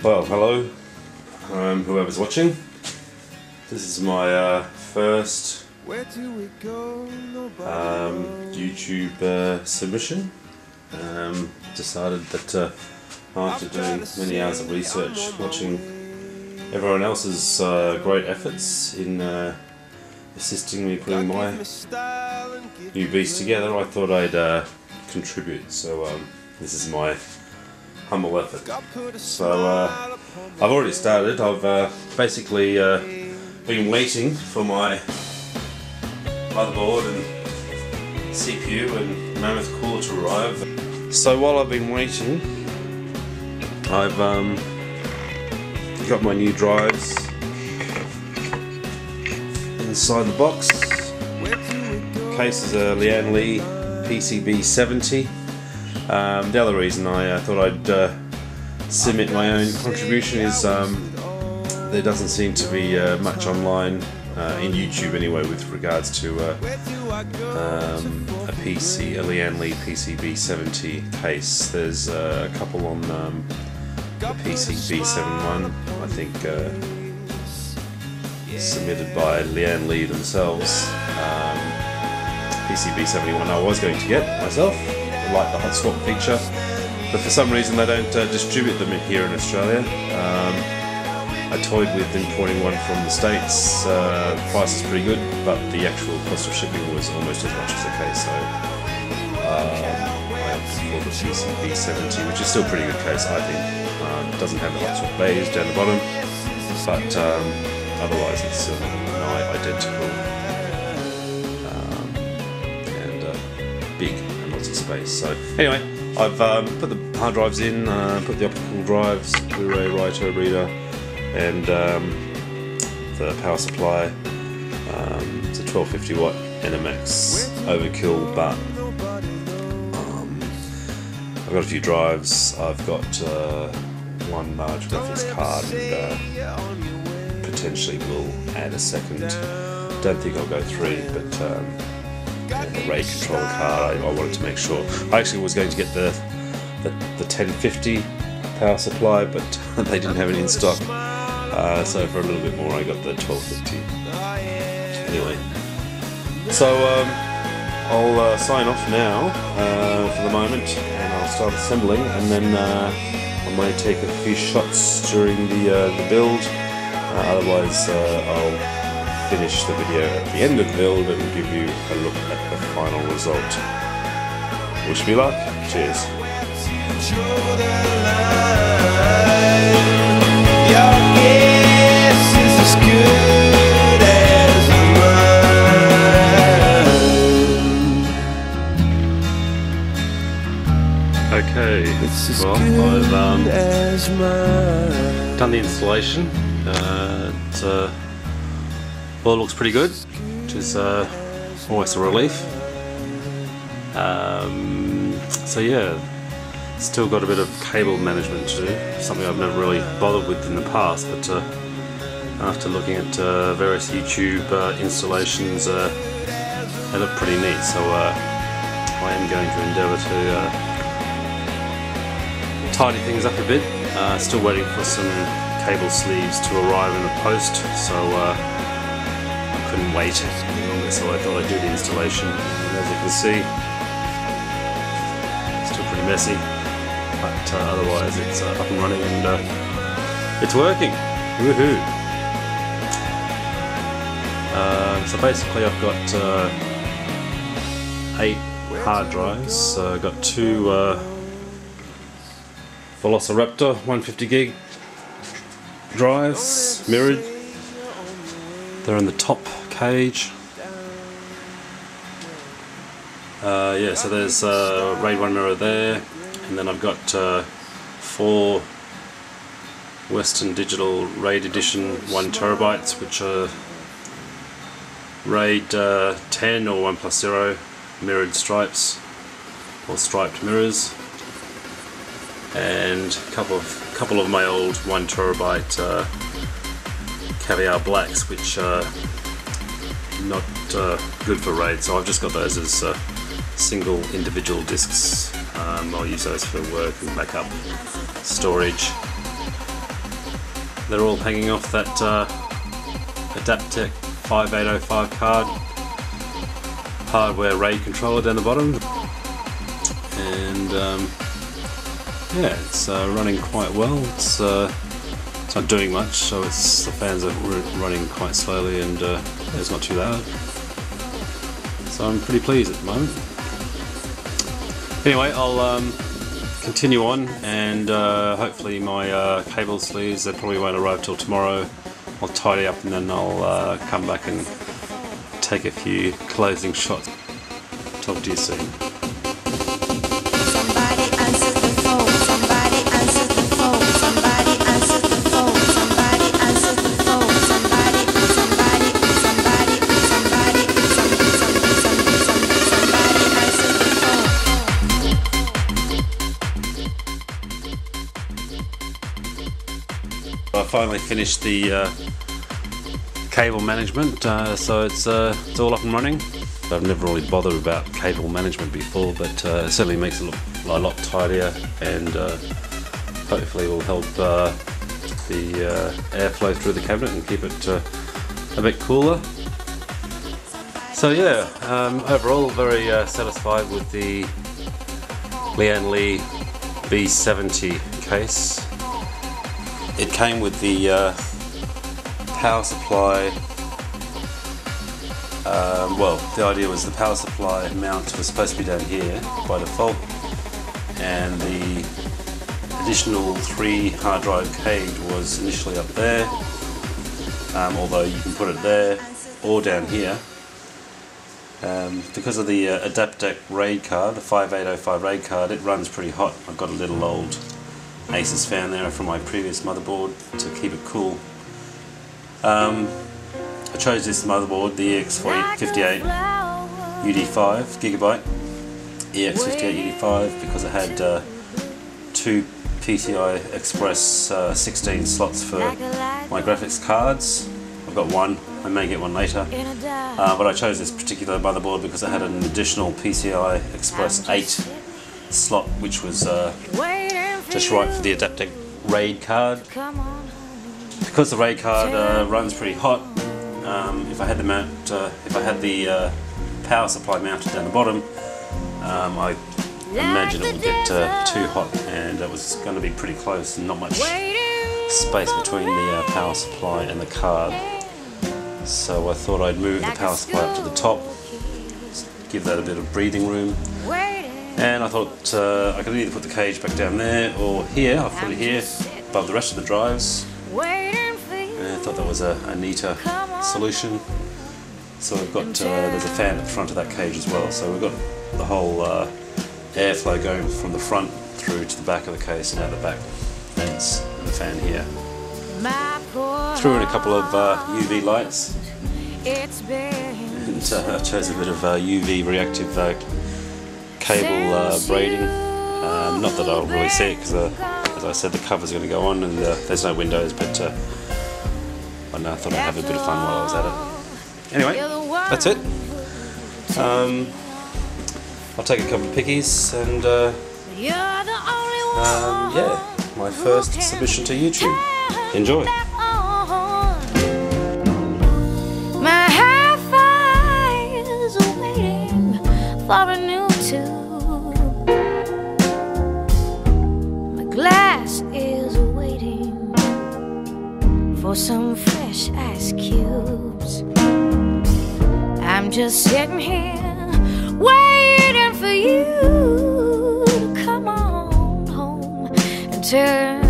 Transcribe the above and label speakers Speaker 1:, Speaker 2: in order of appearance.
Speaker 1: Well, hello, whoever's watching. This is my first YouTube submission. Decided that after doing many hours of research, watching everyone else's great efforts in assisting me putting my new beast together, I thought I'd contribute. So this is my humble effort. So I've already started. I've basically been waiting for my motherboard and CPU and Mammoth cooler to arrive. So while I've been waiting, I've got my new drives inside the box. Case is a Lian PC-B70. The other reason I thought I'd submit my own contribution is there doesn't seem to be much online in YouTube anyway with regards to a Lian PC-B70 case. There's a couple on the PC-B71, I think submitted by Lian themselves. PC-B71 I was going to get myself, like the hot swap feature, but for some reason they don't distribute them here in Australia. I toyed with importing one from the States. The price is pretty good, but the actual cost of shipping was almost as much as the case, so I opted for the PC-B70, which is still a pretty good case, I think. It doesn't have the hot swap bays down the bottom, but otherwise it's nigh identical, and big and lots of space. So anyway, I've put the hard drives in, put the optical drives, Blu-ray writer, reader, and the power supply. It's a 1250 watt NMX overkill, but I've got a few drives. I've got one large graphics card, and potentially will add a second. Don't think I'll go 3, but the RAID controller card, I wanted to make sure. I actually was going to get the 1050 power supply, but they didn't have it in stock. So for a little bit more I got the 1250. Anyway, so I'll sign off now for the moment, and I'll start assembling, and then I might take a few shots during the build. Otherwise I'll finish the video at the end of the build and give you a look at the final result. Wish me luck. Cheers. Okay, well, I've done the installation. Well, it looks pretty good, which is always a relief. So yeah, still got a bit of cable management to do, something I've never really bothered with in the past, but after looking at various YouTube installations, they look pretty neat, so I am going to endeavour to tidy things up a bit. Still waiting for some cable sleeves to arrive in the post, so I couldn't wait any longer, so I thought I'd do the installation. And as you can see, still pretty messy, but otherwise it's up and running, and it's working. Woohoo! So basically I've got 8 hard drives. I've got 2 Velociraptor 150 gig drives, mirrored. They're in the top cage. Yeah, so there's RAID 1 mirror there, and then I've got 4 Western Digital RAID Edition 1 terabytes, which are RAID 10 or 1+0 mirrored stripes, or striped mirrors, and a couple of my old 1 terabyte Caviar Blacks, which are not good for RAID, so I've just got those as single individual discs. I'll use those for work and backup storage. they're all hanging off that Adaptec 5805 card. Hardware RAID controller down the bottom, and yeah, it's running quite well. It's not doing much, so the fans are running quite slowly, and it's not too loud. So I'm pretty pleased at the moment. Anyway, I'll continue on, and hopefully my cable sleeves, they probably won't arrive till tomorrow. I'll tidy up and then I'll come back and take a few closing shots. Talk to you soon. I finally finished the cable management, so it's all up and running. I've never really bothered about cable management before, but it certainly makes it look a lot tidier, and hopefully will help the airflow through the cabinet and keep it a bit cooler. So yeah, overall very satisfied with the Lian B70 case. It came with the power supply. Well, the idea was the power supply mount was supposed to be down here by default, and the additional 3 hard drive cage was initially up there, although you can put it there or down here. Because of the Adaptec RAID card, the 5805 RAID card, it runs pretty hot. I've got a little old Asus fan there from my previous motherboard to keep it cool. I chose this motherboard, the EX58-UD5, Gigabyte EX58-UD5, because it had 2 PCI Express 16 slots for my graphics cards. I've got one, I may get one later, but I chose this particular motherboard because it had an additional PCI Express 8 slot, which was just right for the Adaptec RAID card. Because the RAID card runs pretty hot, if I had the power supply mounted down the bottom, I imagine it would get too hot, and it was going to be pretty close and not much space between the power supply and the card. So I thought I'd move the power supply up to the top, give that a bit of breathing room. And I thought I could either put the cage back down there or here. I'll put it here above the rest of the drives. And I thought that was a neater solution. So we've got there's a fan at the front of that cage as well. So we've got the whole airflow going from the front through to the back of the case and out the back vents and the fan here. Threw in a couple of UV lights, and I chose a bit of UV reactive cable braiding. Not that I'll really see it because, as I said, the cover's going to go on and there's no windows, but I thought I'd have a bit of fun while I was at it. Anyway, that's it. I'll take a couple of pickies, and yeah, my first submission to YouTube. Enjoy.
Speaker 2: My hi-fi is waiting for a new tube. My glass is waiting for some fresh ice cubes. I'm just sitting here waiting for you to come on home and turn